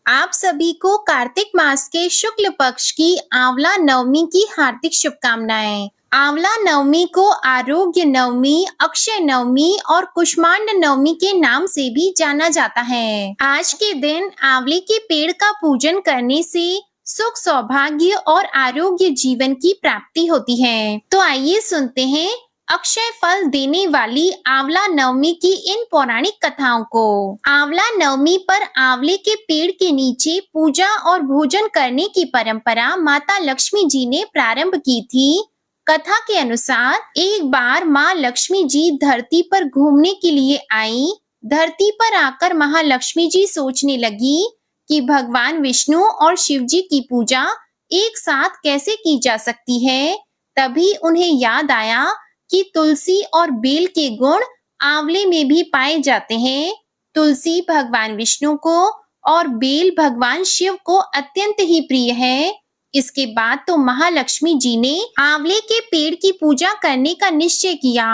आप सभी को कार्तिक मास के शुक्ल पक्ष की आंवला नवमी की हार्दिक शुभकामनाएं। आंवला नवमी को आरोग्य नवमी, अक्षय नवमी और कुष्मांड नवमी के नाम से भी जाना जाता है। आज के दिन आंवले के पेड़ का पूजन करने से सुख, सौभाग्य और आरोग्य जीवन की प्राप्ति होती है। तो आइए सुनते हैं अक्षय फल देने वाली आंवला नवमी की इन पौराणिक कथाओं को। आंवला नवमी पर आंवले के पेड़ के नीचे पूजा और भोजन करने की परंपरा माता लक्ष्मी जी ने प्रारंभ की थी। कथा के अनुसार एक बार माँ लक्ष्मी जी धरती पर घूमने के लिए आई। धरती पर आकर महालक्ष्मी जी सोचने लगी कि भगवान विष्णु और शिव जी की पूजा एक साथ कैसे की जा सकती है। तभी उन्हें याद आया कि तुलसी और बेल के गुण आंवले में भी पाए जाते हैं। तुलसी भगवान विष्णु को और बेल भगवान शिव को अत्यंत ही प्रिय है। इसके बाद तो महालक्ष्मी जी ने आंवले के पेड़ की पूजा करने का निश्चय किया।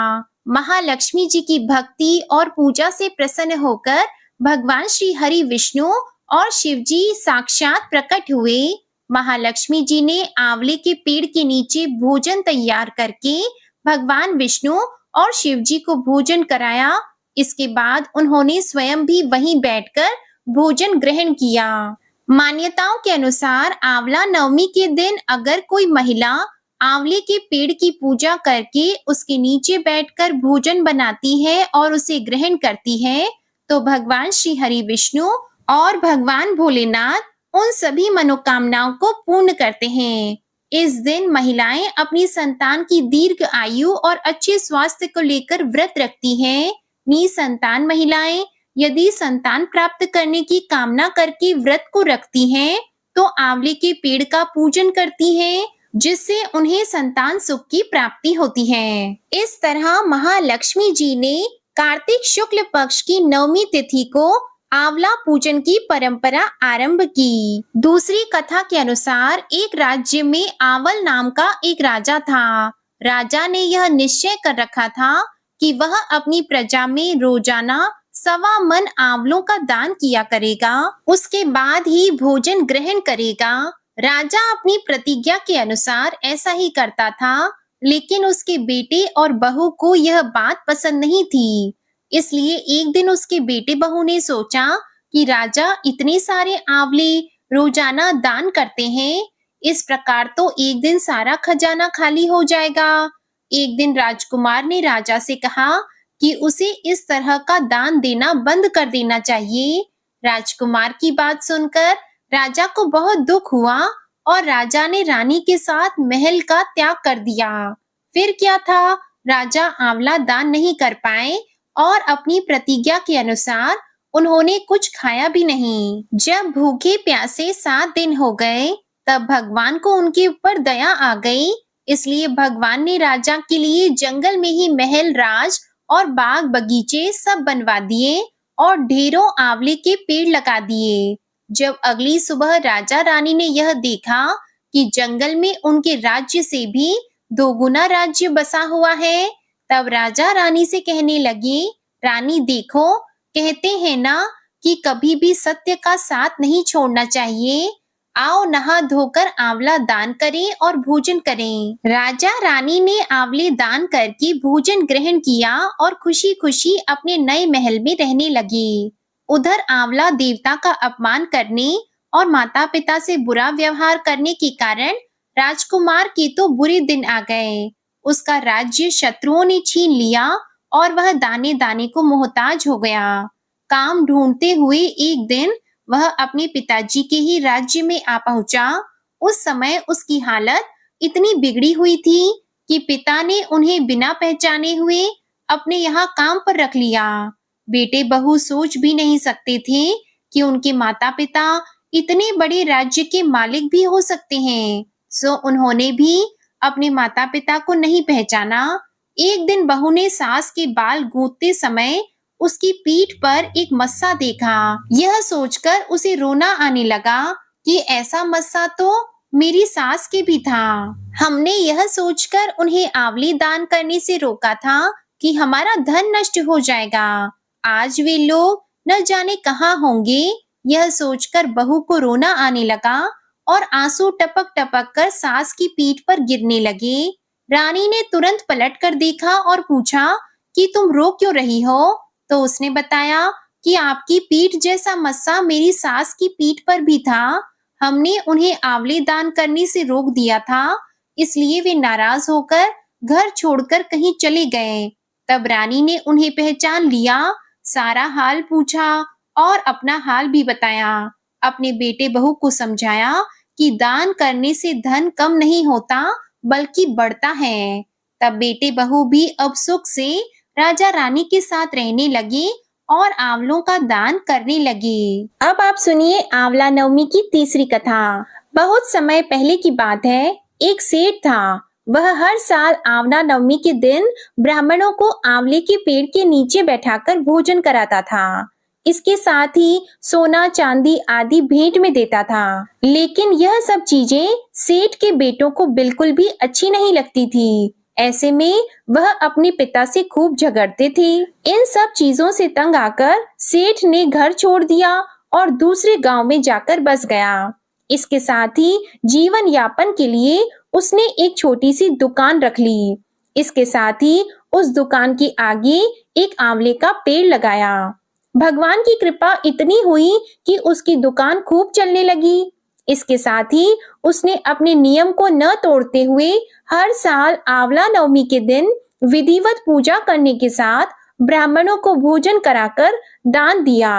महालक्ष्मी जी की भक्ति और पूजा से प्रसन्न होकर भगवान श्री हरि विष्णु और शिव जी साक्षात प्रकट हुए। महालक्ष्मी जी ने आंवले के पेड़ के नीचे भोजन तैयार करके भगवान विष्णु और शिव जी को भोजन कराया। इसके बाद उन्होंने स्वयं भी वहीं बैठकर भोजन ग्रहण किया। मान्यताओं के अनुसार आंवला नवमी के दिन अगर कोई महिला आंवले के पेड़ की पूजा करके उसके नीचे बैठकर भोजन बनाती है और उसे ग्रहण करती है, तो भगवान श्री हरि विष्णु और भगवान भोलेनाथ उन सभी मनोकामनाओं को पूर्ण करते हैं। इस दिन महिलाएं अपनी संतान की दीर्घ आयु और अच्छे स्वास्थ्य को लेकर व्रत रखती हैं। निसंतान महिलाएं यदि संतान प्राप्त करने की कामना करके व्रत को रखती हैं, तो आंवले के पेड़ का पूजन करती हैं, जिससे उन्हें संतान सुख की प्राप्ति होती है। इस तरह महालक्ष्मी जी ने कार्तिक शुक्ल पक्ष की नवमी तिथि को आंवला पूजन की परंपरा आरंभ की। दूसरी कथा के अनुसार एक राज्य में आंवल नाम का एक राजा था। राजा ने यह निश्चय कर रखा था कि वह अपनी प्रजा में रोजाना 1.25 मन आंवलों का दान किया करेगा। उसके बाद ही भोजन ग्रहण करेगा। राजा अपनी प्रतिज्ञा के अनुसार ऐसा ही करता था, लेकिन उसके बेटे और बहू को यह बात पसंद नहीं थी। इसलिए एक दिन उसके बेटे बहू ने सोचा कि राजा इतने सारे आंवले रोजाना दान करते हैं, इस प्रकार तो एक दिन सारा खजाना खाली हो जाएगा। एक दिन राजकुमार ने राजा से कहा कि उसे इस तरह का दान देना बंद कर देना चाहिए। राजकुमार की बात सुनकर राजा को बहुत दुख हुआ और राजा ने रानी के साथ महल का त्याग कर दिया। फिर क्या था, राजा आंवला दान नहीं कर पाए और अपनी प्रतिज्ञा के अनुसार उन्होंने कुछ खाया भी नहीं। जब भूखे प्यासे 7 दिन हो गए, तब भगवान को उनके ऊपर दया आ गई। इसलिए भगवान ने राजा के लिए जंगल में ही महल, राज और बाग बगीचे सब बनवा दिए और ढेरों आंवले के पेड़ लगा दिए। जब अगली सुबह राजा रानी ने यह देखा कि जंगल में उनके राज्य से भी 2 गुना राज्य बसा हुआ है, तब राजा रानी से कहने लगे, रानी देखो, कहते हैं ना कि कभी भी सत्य का साथ नहीं छोड़ना चाहिए। आओ नहा धोकर आंवला दान करें और भोजन करें। राजा रानी ने आंवले दान करके भोजन ग्रहण किया और खुशी खुशी अपने नए महल में रहने लगे। उधर आंवला देवता का अपमान करने और माता पिता से बुरा व्यवहार करने के कारण राजकुमार के तो बुरे दिन आ गए। उसका राज्य शत्रुओं ने छीन लिया और वह दाने दाने को मोहताज हो गया। काम ढूंढते हुए एक दिन वह अपने पिताजी के ही राज्य में आ पहुंचा। उस समय उसकी हालत इतनी बिगड़ी हुई थी कि पिता ने उन्हें बिना पहचाने हुए अपने यहाँ काम पर रख लिया। बेटे बहू सोच भी नहीं सकते थे कि उनके माता पिता इतने बड़े राज्य के मालिक भी हो सकते हैं। सो उन्होंने भी अपने माता पिता को नहीं पहचाना। एक दिन बहू ने सास के बाल गूंथते समय उसकी पीठ पर एक मस्सा देखा। यह सोचकर उसे रोना आने लगा कि ऐसा मस्सा तो मेरी सास के भी था। हमने यह सोचकर उन्हें आंवले दान करने से रोका था कि हमारा धन नष्ट हो जाएगा। आज वे लोग न जाने कहाँ होंगे। यह सोचकर बहू को रोना आने लगा और आंसू टपक टपक कर सास की पीठ पर गिरने लगे। रानी ने तुरंत पलटकर देखा और पूछा कि तुम रो क्यों रही हो? तो उसने बताया कि आपकी पीठ जैसा मस्सा मेरी सास की पीठ पर भी था। हमने उन्हें आंवले दान करने से रोक दिया था, इसलिए वे नाराज होकर घर छोड़कर कहीं चले गए। तब रानी ने उन्हें पहचान लिया, सारा हाल पूछा और अपना हाल भी बताया। अपने बेटे बहू को समझाया कि दान करने से धन कम नहीं होता बल्कि बढ़ता है। तब बेटे बहू भी अब सुख से राजा रानी के साथ रहने लगे और आंवलों का दान करने लगे। अब आप सुनिए आंवला नवमी की तीसरी कथा। बहुत समय पहले की बात है, एक सेठ था। वह हर साल आंवला नवमी के दिन ब्राह्मणों को आंवले के पेड़ के नीचे बैठाकर भोजन कराता था। इसके साथ ही सोना चांदी आदि भेंट में देता था। लेकिन यह सब चीजें सेठ के बेटों को बिल्कुल भी अच्छी नहीं लगती थी। ऐसे में वह अपने पिता से खूब झगड़ते थे। इन सब चीजों से तंग आकर सेठ ने घर छोड़ दिया और दूसरे गांव में जाकर बस गया। इसके साथ ही जीवन यापन के लिए उसने एक छोटी सी दुकान रख ली। इसके साथ ही उस दुकान के आगे एक आंवले का पेड़ लगाया। भगवान की कृपा इतनी हुई कि उसकी दुकान खूब चलने लगी। इसके साथ ही उसने अपने नियम को न तोड़ते हुए हर साल आंवला नवमी के दिन विधिवत पूजा करने के साथ ब्राह्मणों को भोजन कराकर दान दिया।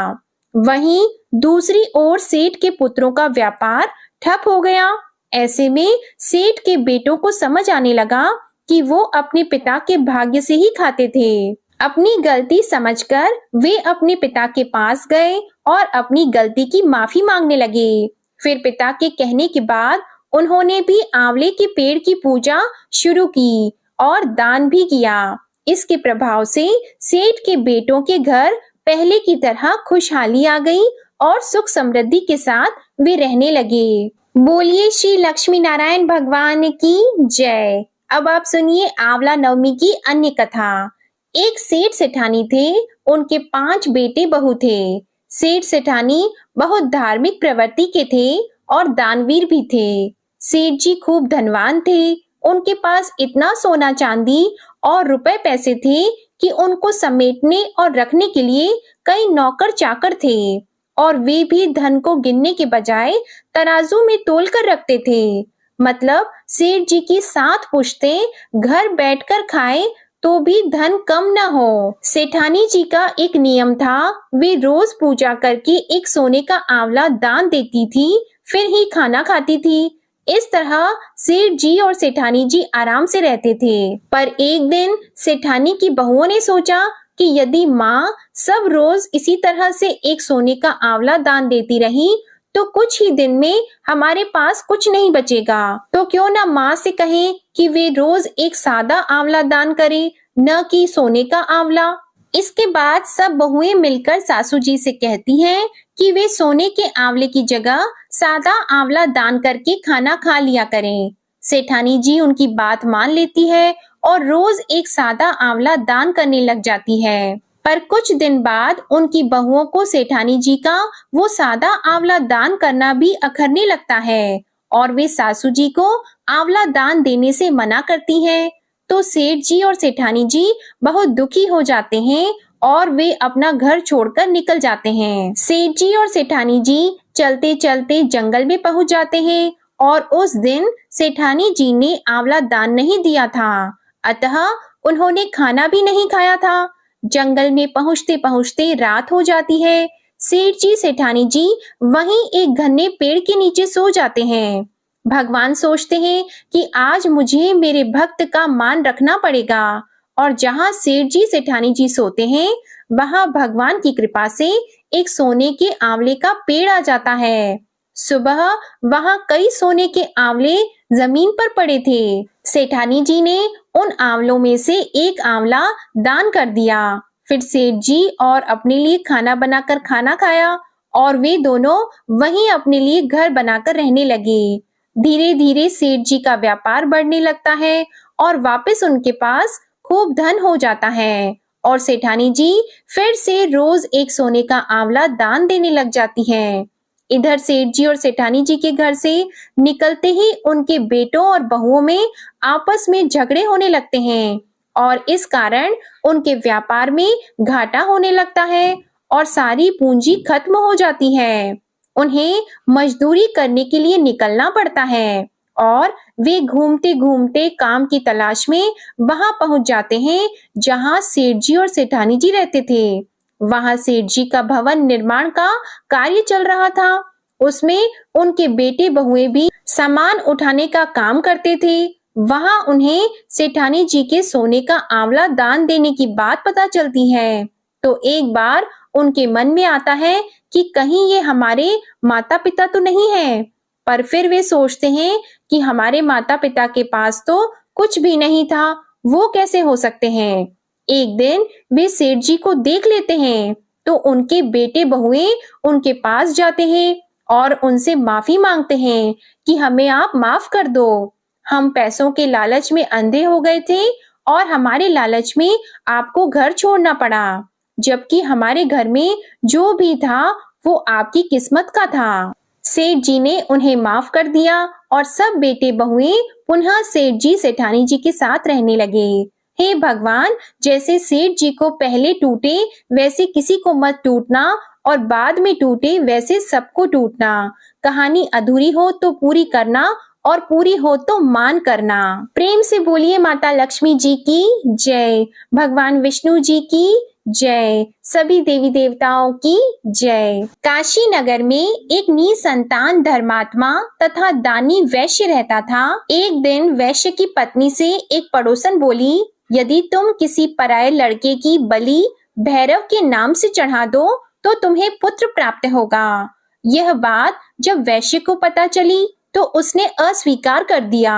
वहीं दूसरी ओर सेठ के पुत्रों का व्यापार ठप हो गया। ऐसे में सेठ के बेटों को समझ आने लगा कि वो अपने पिता के भाग्य से ही खाते थे। अपनी गलती समझकर वे अपने पिता के पास गए और अपनी गलती की माफी मांगने लगे। फिर पिता के कहने के बाद उन्होंने भी आंवले के पेड़ की पूजा शुरू की और दान भी किया। इसके प्रभाव से सेठ के बेटों के घर पहले की तरह खुशहाली आ गई और सुख समृद्धि के साथ वे रहने लगे। बोलिए श्री लक्ष्मी नारायण भगवान की जय। अब आप सुनिए आंवला नवमी की अन्य कथा। एक सेठ सेठानी थे, उनके 5 बेटे बहू थे। सेठ सेठानी बहुत धार्मिक प्रवृत्ति के थे और दानवीर भी थे। सेठ जी खूब धनवान थे। उनके पास इतना सोना चांदी और रुपए पैसे थे कि उनको समेटने और रखने के लिए कई नौकर चाकर थे और वे भी धन को गिनने के बजाय तराजू में तोल कर रखते थे। मतलब सेठ जी की 7 पुश्तें घर बैठकर खाएं तो भी धन कम न हो। सेठानी जी का एक नियम था, वे रोज पूजा करके एक सोने का आंवला दान देती थी, फिर ही खाना खाती थी। इस तरह सेठ जी और सेठानी जी आराम से रहते थे। पर एक दिन सेठानी की बहुओं ने सोचा कि यदि माँ सब रोज इसी तरह से एक सोने का आंवला दान देती रही तो कुछ ही दिन में हमारे पास कुछ नहीं बचेगा। तो क्यों ना माँ से कहें कि वे रोज एक सादा आंवला दान करें, न कि सोने का आंवला। इसके बाद सब बहुएं मिलकर सासू जी से कहती हैं कि वे सोने के आंवले की जगह सादा आंवला दान करके खाना खा लिया करें। सेठानी जी उनकी बात मान लेती है और रोज एक सादा आंवला दान करने लग जाती है। पर कुछ दिन बाद उनकी बहुओं को सेठानी जी का वो सादा आंवला दान करना भी अखरने लगता है और वे सासू जी को आंवला दान देने से मना करती हैं। तो सेठ जी और सेठानी जी बहुत दुखी हो जाते हैं और वे अपना घर छोड़कर निकल जाते हैं। सेठ जी और सेठानी जी चलते चलते जंगल में पहुंच जाते हैं और उस दिन सेठानी जी ने आंवला दान नहीं दिया था, अतः उन्होंने खाना भी नहीं खाया था। जंगल में पहुंचते पहुंचते रात हो जाती है। सेठ जी सेठानी जी वहीं एक घने पेड़ के नीचे सो जाते हैं। भगवान सोचते हैं कि आज मुझे मेरे भक्त का मान रखना पड़ेगा और जहां सेठ जी सेठानी जी सोते हैं वहां भगवान की कृपा से एक सोने के आंवले का पेड़ आ जाता है। सुबह वहां कई सोने के आंवले जमीन पर पड़े थे। सेठानी जी ने उन आंवलों में से एक आंवला दान कर दिया। फिर सेठ जी और अपने लिए खाना बनाकर खाना खाया और वे दोनों वहीं अपने लिए घर बनाकर रहने लगे। धीरे धीरे सेठ जी का व्यापार बढ़ने लगता है और वापस उनके पास खूब धन हो जाता है और सेठानी जी फिर से रोज एक सोने का आंवला दान देने लग जाती हैं। इधर सेठ जी और सेठानी जी के घर से निकलते ही उनके बेटों और बहुओं में आपस में झगड़े होने लगते हैं और इस कारण उनके व्यापार में घाटा होने लगता है और सारी पूंजी खत्म हो जाती है। उन्हें मजदूरी करने के लिए निकलना पड़ता है और वे घूमते घूमते काम की तलाश में वहां पहुंच जाते हैं जहां सेठ जी और सेठानी जी रहते थे। वहां सेठ जी का भवन निर्माण का कार्य चल रहा था। उसमें उनके बेटे बहुएं भी सामान उठाने का काम करते थे। वहां उन्हें सेठानी जी के सोने का आंवला दान देने की बात पता चलती है। तो एक बार उनके मन में आता है कि कहीं ये हमारे माता पिता तो नहीं है, पर फिर वे सोचते हैं कि हमारे माता पिता के पास तो कुछ भी नहीं था, वो कैसे हो सकते हैं। एक दिन वे सेठ जी को देख लेते हैं तो उनके बेटे बहुएं उनके पास जाते हैं और उनसे माफी मांगते हैं कि हमें आप माफ कर दो। हम पैसों के लालच में अंधे हो गए थे और हमारे लालच में आपको घर छोड़ना पड़ा, जबकि हमारे घर में जो भी था वो आपकी किस्मत का था। सेठ जी ने उन्हें माफ कर दिया और सब बेटे बहुएं पुनः सेठ जी सेठानी जी के साथ रहने लगे। हे भगवान, जैसे सेठ जी को पहले टूटे वैसे किसी को मत टूटना और बाद में टूटे वैसे सबको टूटना। कहानी अधूरी हो तो पूरी करना और पूरी हो तो मान करना। प्रेम से बोलिए माता लक्ष्मी जी की जय, भगवान विष्णु जी की जय, सभी देवी देवताओं की जय। काशी नगर में एक निसंतान धर्मात्मा तथा दानी वैश्य रहता था। एक दिन वैश्य की पत्नी से एक पड़ोसन बोली, यदि तुम किसी पराये लड़के की बलि भैरव के नाम से चढ़ा दो तो तुम्हें पुत्र प्राप्त होगा। यह बात जब वैश्य को पता चली तो उसने अस्वीकार कर दिया,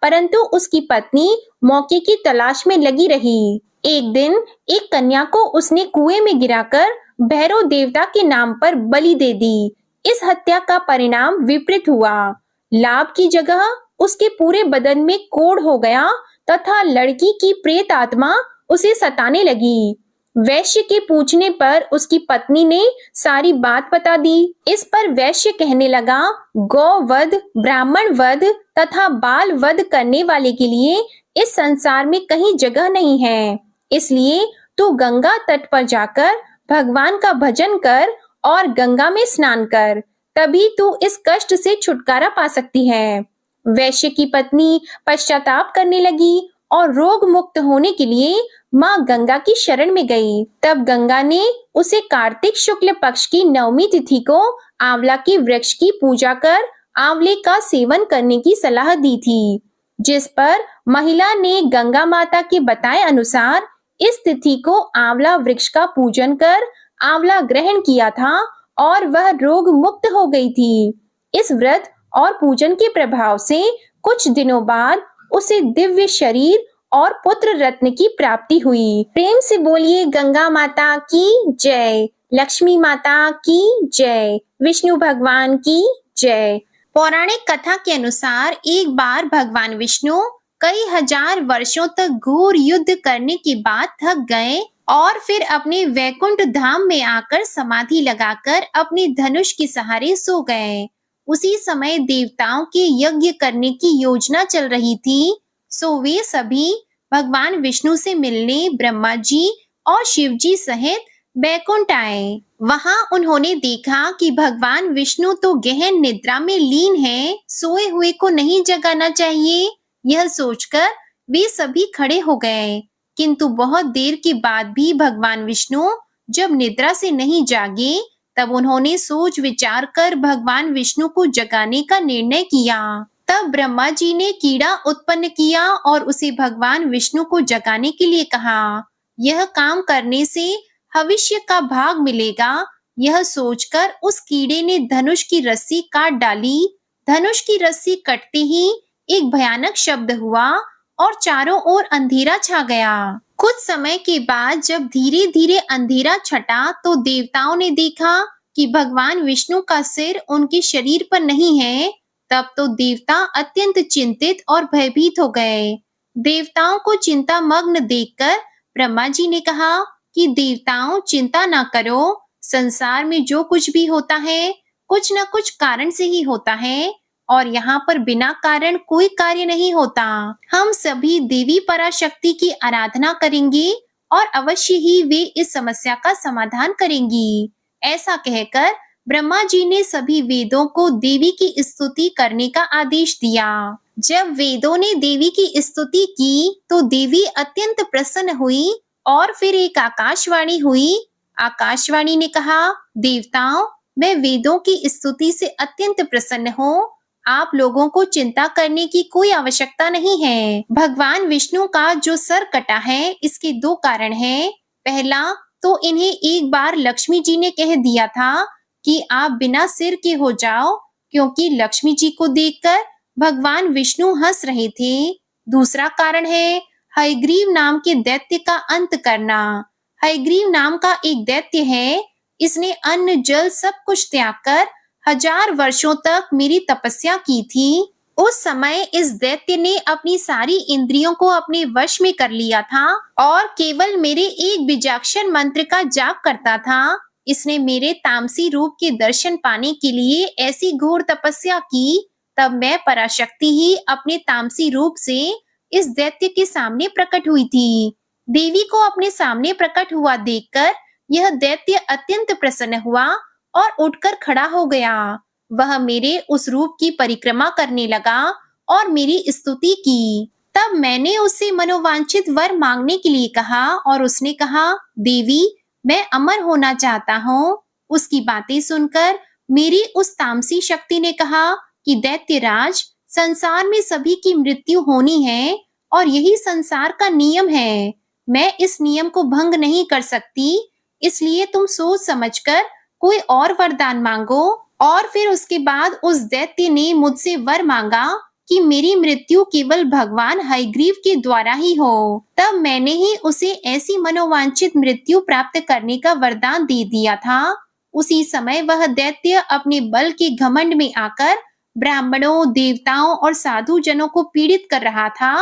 परंतु उसकी पत्नी मौके की तलाश में लगी रही। एक दिन एक कन्या को उसने कुएं में गिराकर भैरव देवता के नाम पर बलि दे दी। इस हत्या का परिणाम विपरीत हुआ। लाभ की जगह उसके पूरे बदन में कोढ़ हो गया तथा लड़की की प्रेत आत्मा उसे सताने लगी। वैश्य के पूछने पर उसकी पत्नी ने सारी बात बता दी। इस पर वैश्य कहने लगा, गौवध, ब्राह्मण वध तथा बाल वध करने वाले के लिए इस संसार में कहीं जगह नहीं है। इसलिए तू गंगा तट पर जाकर भगवान का भजन कर और गंगा में स्नान कर, तभी तू इस कष्ट से छुटकारा पा सकती है। वैश्य की पत्नी पश्चाताप करने लगी और रोग मुक्त होने के लिए माँ गंगा की शरण में गई। तब गंगा ने उसे कार्तिक शुक्ल पक्ष की नवमी तिथि को आंवला के वृक्ष की पूजा कर आंवले का सेवन करने की सलाह दी थी, जिस पर महिला ने गंगा माता के बताए अनुसार इस तिथि को आंवला वृक्ष का पूजन कर आंवला ग्रहण किया था और वह रोग मुक्त हो गई थी। इस व्रत और पूजन के प्रभाव से कुछ दिनों बाद उसे दिव्य शरीर और पुत्र रत्न की प्राप्ति हुई। प्रेम से बोलिए गंगा माता की जय, लक्ष्मी माता की जय, विष्णु भगवान की जय। पौराणिक कथा के अनुसार एक बार भगवान विष्णु कई हजार वर्षों तक घोर युद्ध करने के बाद थक गए और फिर अपने वैकुंठ धाम में आकर समाधि लगाकर अपने धनुष के सहारे सो गए। उसी समय देवताओं के यज्ञ करने की योजना चल रही थी, सो वे सभी भगवान विष्णु से मिलने ब्रह्मा जी और शिव जी सहित बैकुंठ आए। वहां उन्होंने देखा कि भगवान विष्णु तो गहन निद्रा में लीन हैं, सोए हुए को नहीं जगाना चाहिए। यह सोचकर वे सभी खड़े हो गए, किंतु बहुत देर के बाद भी भगवान विष्णु जब निद्रा से नहीं जागे, तब उन्होंने सोच विचार कर भगवान विष्णु को जगाने का निर्णय किया। तब ब्रह्मा जी ने कीड़ा उत्पन्न किया और उसे भगवान विष्णु को जगाने के लिए कहा। यह काम करने से भविष्य का भाग मिलेगा। यह सोचकर उस कीड़े ने धनुष की रस्सी काट डाली। धनुष की रस्सी कटते ही एक भयानक शब्द हुआ और चारों ओर अंधेरा छा गया। कुछ समय के बाद जब धीरे धीरे अंधेरा छटा तो देवताओं ने देखा कि भगवान विष्णु का सिर उनके शरीर पर नहीं है। तब तो देवता अत्यंत चिंतित और भयभीत हो गए। देवताओं को चिंता मग्न देखकर ब्रह्मा जी ने कहा कि देवताओं चिंता ना करो, संसार में जो कुछ भी होता है, कुछ न कुछ कारण से ही होता है और यहाँ पर बिना कारण कोई कार्य नहीं होता। हम सभी देवी पराशक्ति की आराधना करेंगे और अवश्य ही वे इस समस्या का समाधान करेंगी। ऐसा कहकर ब्रह्मा जी ने सभी वेदों को देवी की स्तुति करने का आदेश दिया। जब वेदों ने देवी की स्तुति की, तो देवी अत्यंत प्रसन्न हुई और फिर एक आकाशवाणी हुई। आकाशवाणी ने कहा, देवताओं, मैं वेदों की स्तुति से अत्यंत प्रसन्न हूँ। आप लोगों को चिंता करने की कोई आवश्यकता नहीं है। भगवान विष्णु का जो सर कटा है, इसके दो कारण हैं। पहला तो इन्हें एक बार लक्ष्मी जी ने कह दिया था कि आप बिना सिर के हो जाओ, क्योंकि लक्ष्मी जी को देखकर भगवान विष्णु हंस रहे थे। दूसरा कारण है हयग्रीव नाम के दैत्य का अंत करना। हयग्रीव नाम का एक दैत्य है। इसने अन्न जल सब कुछ त्याग कर 1000 वर्षों तक मेरी तपस्या की थी। उस समय इस दैत्य ने अपनी सारी इंद्रियों को अपने वश में कर लिया था और केवल मेरे एक बीजाक्षर मंत्र का जाप करता था। इसने मेरे तामसी रूप के दर्शन पाने के लिए ऐसी घोर तपस्या की। तब मैं पराशक्ति ही अपने तामसी रूप से इस दैत्य के सामने प्रकट हुई थी। देवी को अपने सामने प्रकट हुआ देखकर यह दैत्य अत्यंत प्रसन्न हुआ और उठकर खड़ा हो गया। वह मेरे उस रूप की परिक्रमा करने लगा और मेरी स्तुति की। तब मैंने उससे मनोवांछित वर मांगने के लिए कहा और उसने कहा, देवी, मैं अमर होना चाहता हूँ। उसकी बातें सुनकर मेरी उस तामसी शक्ति ने कहा कि दैत्यराज, संसार में सभी की मृत्यु होनी है और यही संसार का नियम है। मैं इस नियम को भंग नहीं कर सकती, इसलिए तुम सोच समझकर कोई और वरदान मांगो। और फिर उसके बाद उस दैत्य ने मुझसे वर मांगा कि मेरी मृत्यु केवल भगवान हयग्रीव के द्वारा ही हो। तब मैंने ही उसे ऐसी मनोवांछित मृत्यु प्राप्त करने का वरदान दे दिया था। उसी समय वह दैत्य अपने बल के घमंड में आकर ब्राह्मणों, देवताओं और साधु जनों को पीड़ित कर रहा था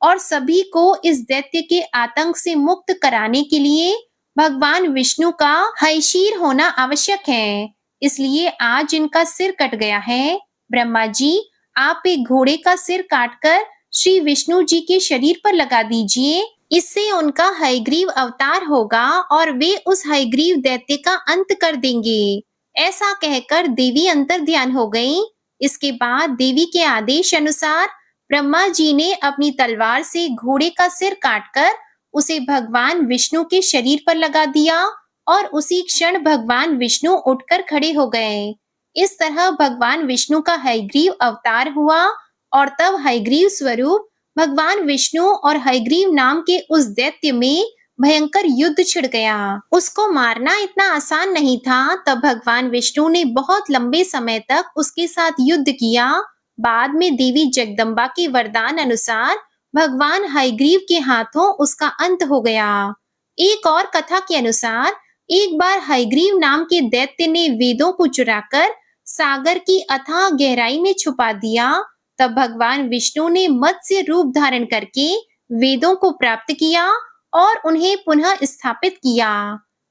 और सभी को इस दैत्य के आतंक से मुक्त कराने के लिए भगवान विष्णु का हयशीर होना आवश्यक है। इसलिए आज इनका सिर कट गया है। ब्रह्मा जी, आप एक घोड़े का सिर काटकर श्री विष्णु जी के शरीर पर लगा दीजिए। इससे उनका हयग्रीव अवतार होगा और वे उस हयग्रीव दैत्य का अंत कर देंगे। ऐसा कहकर देवी अंतर्ध्यान हो गई। इसके बाद देवी के आदेश अनुसार ब्रह्मा जी ने अपनी तलवार से घोड़े का सिर काटकर उसे भगवान विष्णु के शरीर पर लगा दिया और उसी क्षण भगवान विष्णु उठकर खड़े हो गए। इस तरह भगवान विष्णु का हयग्रीव अवतार हुआ और तब हयग्रीव स्वरूप भगवान विष्णु और हयग्रीव नाम के उस दैत्य में भयंकर युद्ध छिड़ गया। उसको मारना इतना आसान नहीं था। तब भगवान विष्णु ने बहुत लंबे समय तक उसके साथ युद्ध किया। बाद में देवी जगदम्बा के वरदान अनुसार भगवान हयग्रीव के हाथों उसका अंत हो गया। एक और कथा के अनुसार एक बार हयग्रीव नाम के दैत्य ने वेदों को चुराकर सागर की अथाह गहराई में छुपा दिया। तब भगवान विष्णु ने मत्स्य रूप धारण करके वेदों को प्राप्त किया और उन्हें पुनः स्थापित किया।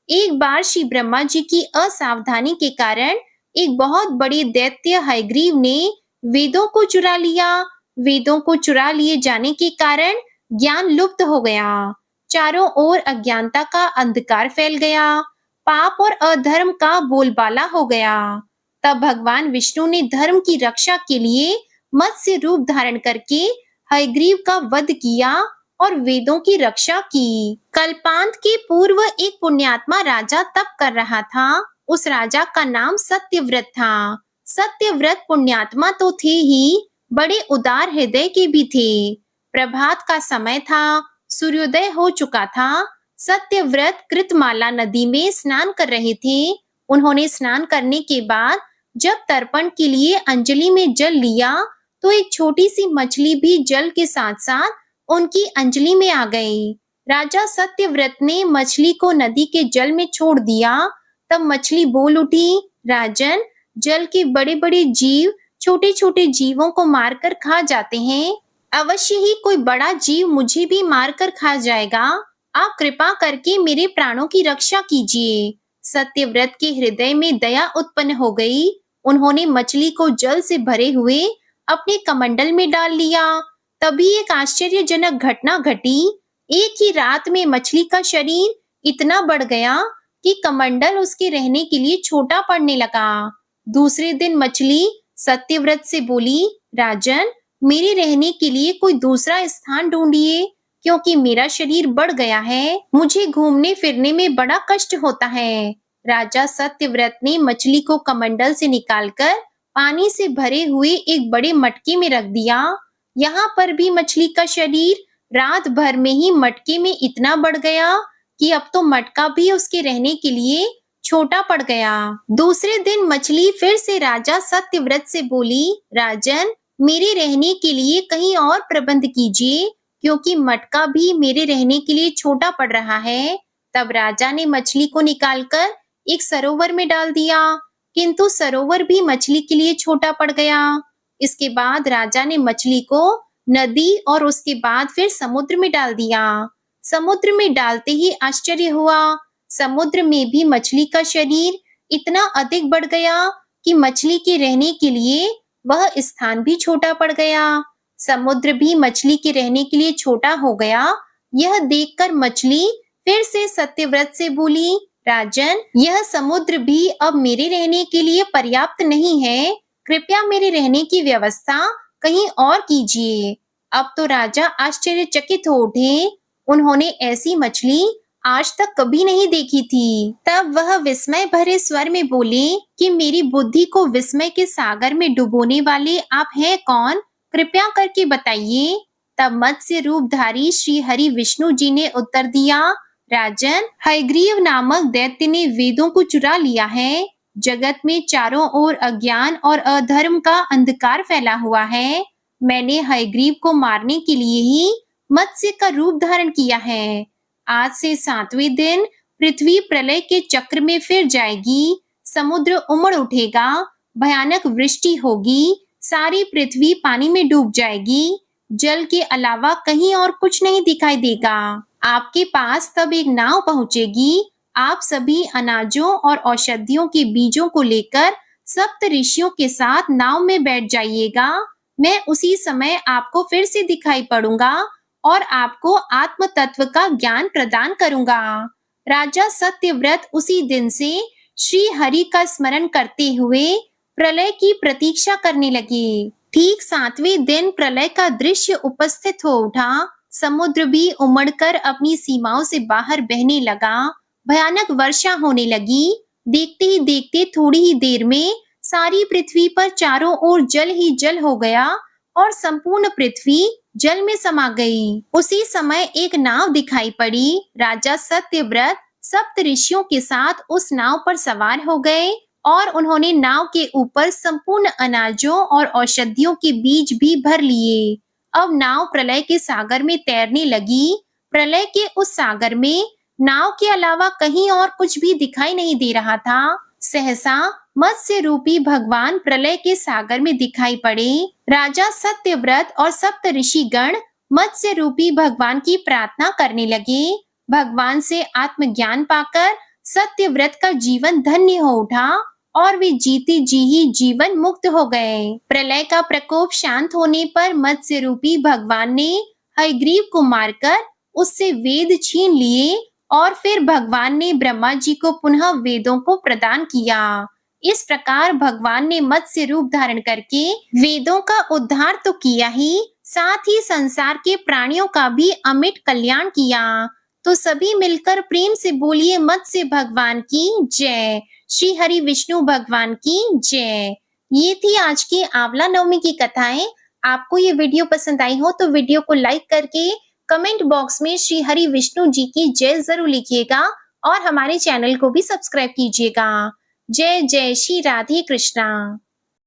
एक बार श्री ब्रह्मा जी की असावधानी के कारण एक बहुत बड़े दैत्य हयग्रीव ने वेदों को चुरा लिया। वेदों को चुरा लिए जाने के कारण ज्ञान लुप्त हो गया। चारों ओर अज्ञानता का अंधकार फैल गया। पाप और अधर्म का बोलबाला हो गया। तब भगवान विष्णु ने धर्म की रक्षा के लिए मत्स्य रूप धारण करके हयग्रीव का वध किया और वेदों की रक्षा की। कल्पांत के पूर्व एक पुण्यात्मा राजा तप कर रहा था। उस राजा का नाम सत्यव्रत था। सत्यव्रत पुण्यात्मा तो थे ही, बड़े उदार हृदय के भी थे। प्रभात का समय था, सूर्योदय हो चुका था। सत्यव्रत कृतमाला नदी में स्नान कर रहे थे। उन्होंने स्नान करने के बाद जब तर्पण के लिए अंजलि में जल लिया, तो एक छोटी सी मछली भी जल के साथ साथ उनकी अंजलि में आ गई। राजा सत्यव्रत ने मछली को नदी के जल में छोड़ दिया। तब मछली बोल उठी, राजन, जल के बड़े बड़े जीव छोटे छोटे जीवों को मारकर खा जाते हैं। अवश्य ही कोई बड़ा जीव मुझे भी मारकर खा जाएगा। आप कृपा करके मेरे प्राणों की रक्षा कीजिए। सत्यव्रत के हृदय में दया उत्पन्न हो गई। उन्होंने मछली को जल से भरे हुए अपने कमंडल में डाल लिया। तभी एक आश्चर्यजनक घटना घटी। एक ही रात में मछली का शरीर इतना बढ़ गया कि कमंडल उसके रहने के लिए छोटा पड़ने लगा। दूसरे दिन मछली सत्यव्रत से बोली, राजन, मेरे रहने के लिए कोई दूसरा स्थान ढूंढिए, क्योंकि मेरा शरीर बढ़ गया है। मुझे घूमने फिरने में बड़ा कष्ट होता है। राजा सत्यव्रत ने मछली को कमंडल से निकालकर पानी से भरे हुए एक बड़े मटके में रख दिया। यहाँ पर भी मछली का शरीर रात भर में ही मटके में इतना बढ़ गया कि अब तो मटका भी उसके रहने के लिए छोटा पड़ गया। दूसरे दिन मछली फिर से राजा सत्यव्रत से बोली, राजन, मेरे रहने के लिए कहीं और प्रबंध कीजिए, क्योंकि मटका भी मेरे रहने के लिए छोटा पड़ रहा है। तब राजा ने मछली को निकालकर एक सरोवर में डाल दिया, किंतु सरोवर भी मछली के लिए छोटा पड़ गया। इसके बाद राजा ने मछली को नदी और उसके बाद फिर समुद्र में डाल दिया। समुद्र में डालते ही आश्चर्य हुआ। समुद्र में भी मछली का शरीर इतना अधिक बढ़ गया कि मछली के रहने के लिए वह स्थान भी छोटा पड़ गया। समुद्र भी मछली के रहने के लिए छोटा हो गया। यह देखकर मछली फिर से सत्यव्रत से बोली, राजन, यह समुद्र भी अब मेरे रहने के लिए पर्याप्त नहीं है। कृपया मेरे रहने की व्यवस्था कहीं और कीजिए। अब तो राजा आश्चर्यचकित हो उठे। उन्होंने ऐसी मछली आज तक कभी नहीं देखी थी। तब वह विस्मय भरे स्वर में बोले कि मेरी बुद्धि को विस्मय के सागर में डुबोने वाले आप हैं कौन? कृपया करके बताइए। तब मत्स्य रूपधारी श्री हरि विष्णु जी ने उत्तर दिया, राजन, हयग्रीव नामक दैत्य ने वेदों को चुरा लिया है। जगत में चारों ओर अज्ञान और अधर्म का अंधकार फैला हुआ है। मैंने हयग्रीव को मारने के लिए ही मत्स्य का रूप धारण किया है। आज से 7वें दिन पृथ्वी प्रलय के चक्र में फिर जाएगी। समुद्र उमड़ उठेगा, भयानक वृष्टि होगी, सारी पृथ्वी पानी में डूब जाएगी। जल के अलावा कहीं और कुछ नहीं दिखाई देगा। आपके पास तब एक नाव पहुंचेगी। आप सभी अनाजों और औषधियों के बीजों को लेकर सप्त ऋषियों के साथ नाव में बैठ जाइएगा। मैं उसी समय आपको फिर से दिखाई पड़ूंगा और आपको आत्म तत्व का ज्ञान प्रदान करूंगा। राजा सत्यव्रत उसी दिन से श्री हरि का स्मरण करते हुए प्रलय की प्रतीक्षा करने लगे। ठीक 7वें दिन प्रलय का दृश्य उपस्थित हो उठा। समुद्र भी उमड़कर अपनी सीमाओं से बाहर बहने लगा। भयानक वर्षा होने लगी। देखते ही देखते थोड़ी ही देर में सारी पृथ्वी पर चारों ओर जल ही जल हो गया और संपूर्ण पृथ्वी जल में समा गई। उसी समय एक नाव दिखाई पड़ी। राजा सत्यव्रत सप्त ऋषियों के साथ उस नाव पर सवार हो गए और उन्होंने नाव के ऊपर संपूर्ण अनाजों और औषधियों के बीज भी भर लिए। अब नाव प्रलय के सागर में तैरने लगी। प्रलय के उस सागर में नाव के अलावा कहीं और कुछ भी दिखाई नहीं दे रहा था। सहसा मत्स्य रूपी भगवान प्रलय के सागर में दिखाई पड़े। राजा सत्यव्रत और सप्त ऋषिगण मत्स्य रूपी भगवान की प्रार्थना करने लगे। भगवान से आत्मज्ञान पाकर सत्यव्रत का जीवन धन्य हो उठा और वे जीते जी ही जीवन मुक्त हो गए। प्रलय का प्रकोप शांत होने पर मत्स्य रूपी भगवान ने हयग्रीव को मारकर उससे वेद छीन लिए और फिर भगवान ने ब्रह्मा जी को पुनः वेदों को प्रदान किया। इस प्रकार भगवान ने मत्स्य रूप धारण करके वेदों का उद्धार तो किया ही, साथ ही संसार के प्राणियों का भी अमिट कल्याण किया। तो सभी मिलकर प्रेम से बोलिए मत्स्य भगवान की जय, श्री हरि विष्णु भगवान की जय। ये थी आज की आंवला नवमी की कथाएं। आपको ये वीडियो पसंद आई हो तो वीडियो को लाइक करके कमेंट बॉक्स में श्री हरि विष्णु जी की जय जरूर लिखिएगा और हमारे चैनल को भी सब्सक्राइब कीजिएगा। जय जय श्री राधे कृष्णा।